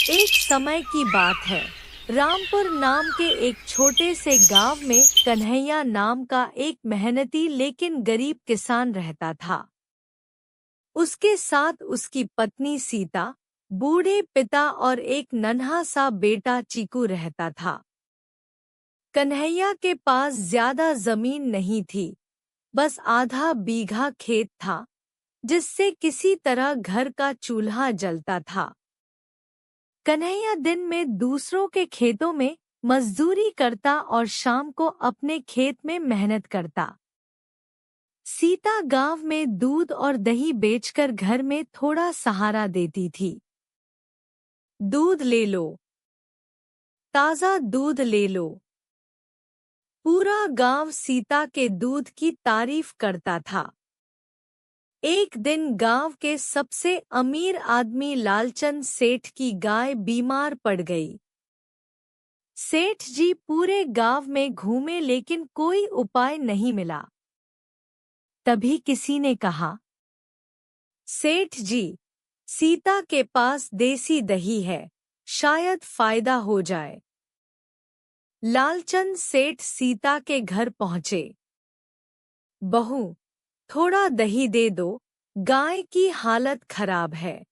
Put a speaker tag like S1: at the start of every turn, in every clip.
S1: एक समय की बात है। रामपुर नाम के एक छोटे से गांव में कन्हैया नाम का एक मेहनती लेकिन गरीब किसान रहता था। उसके साथ उसकी पत्नी सीता, बूढ़े पिता और एक नन्हा सा बेटा चीकू रहता था। कन्हैया के पास ज्यादा जमीन नहीं थी, बस आधा बीघा खेत था, जिससे किसी तरह घर का चूल्हा जलता था। कन्हैया दिन में दूसरों के खेतों में मजदूरी करता और शाम को अपने खेत में मेहनत करता। सीता गांव में दूध और दही बेचकर घर में थोड़ा सहारा देती थी। दूध ले लो, ताजा दूध ले लो। पूरा गांव सीता के दूध की तारीफ करता था। एक दिन गांव के सबसे अमीर आदमी लालचंद सेठ की गाय बीमार पड़ गई। सेठ जी पूरे गांव में घूमे लेकिन कोई उपाय नहीं मिला। तभी किसी ने कहा, सेठ जी, सीता के पास देसी दही है, शायद फायदा हो जाए। लालचंद सेठ सीता के घर पहुंचे। बहू, थोड़ा दही दे दो, गाय की हालत खराब है।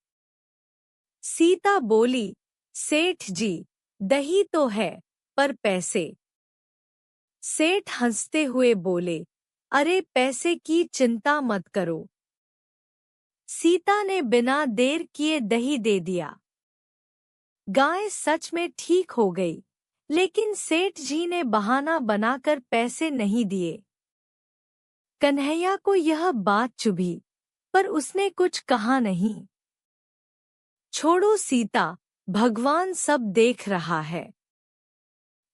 S1: सीता बोली, सेठ जी, दही तो है, पर पैसे। सेठ हंसते हुए बोले, अरे पैसे की चिंता मत करो। सीता ने बिना देर किए दही दे दिया। गाय सच में ठीक हो गई, लेकिन सेठ जी ने बहाना बनाकर पैसे नहीं दिए। कन्हैया को यह बात चुभी, पर उसने कुछ कहा नहीं। छोड़ो सीता, भगवान सब देख रहा है।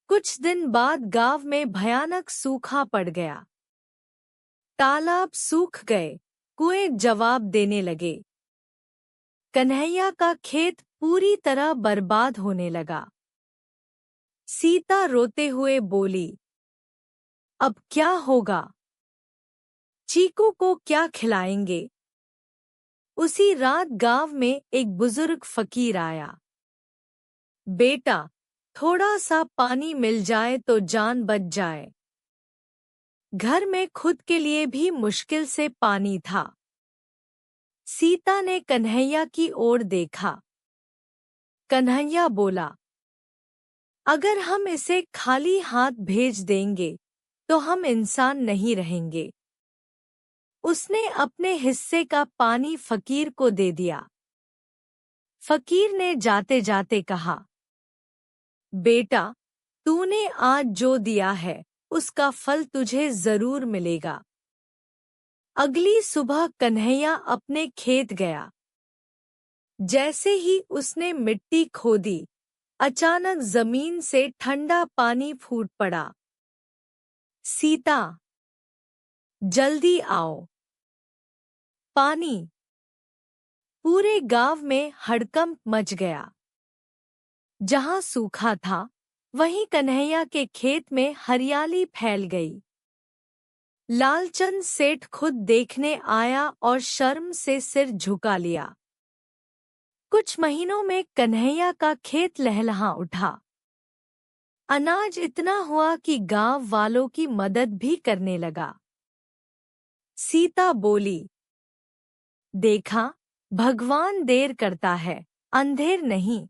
S1: कुछ दिन बाद गांव में भयानक सूखा पड़ गया। तालाब सूख गए, कुएं जवाब देने लगे। कन्हैया का खेत पूरी तरह बर्बाद होने लगा। सीता रोते हुए बोली, अब क्या होगा? चीकू को क्या खिलाएंगे? उसी रात गांव में एक बुजुर्ग फकीर आया। बेटा, थोड़ा सा पानी मिल जाए तो जान बच जाए। घर में खुद के लिए भी मुश्किल से पानी था। सीता ने कन्हैया की ओर देखा। कन्हैया बोला, अगर हम इसे खाली हाथ भेज देंगे तो हम इंसान नहीं रहेंगे। उसने अपने हिस्से का पानी फकीर को दे दिया। फकीर ने जाते जाते कहा, बेटा, तूने आज जो दिया है उसका फल तुझे जरूर मिलेगा। अगली सुबह कन्हैया अपने खेत गया। जैसे ही उसने मिट्टी खोदी, अचानक जमीन से ठंडा पानी फूट पड़ा। सीता, जल्दी आओ, पानी। पूरे गांव में हड़कंप मच गया। जहां सूखा था, वहीं कन्हैया के खेत में हरियाली फैल गई। लालचंद सेठ खुद देखने आया और शर्म से सिर झुका लिया। कुछ महीनों में कन्हैया का खेत लहलहा उठा। अनाज इतना हुआ कि गांव वालों की मदद भी करने लगा। सीता बोली, देखा, भगवान देर करता है, अंधेर नहीं।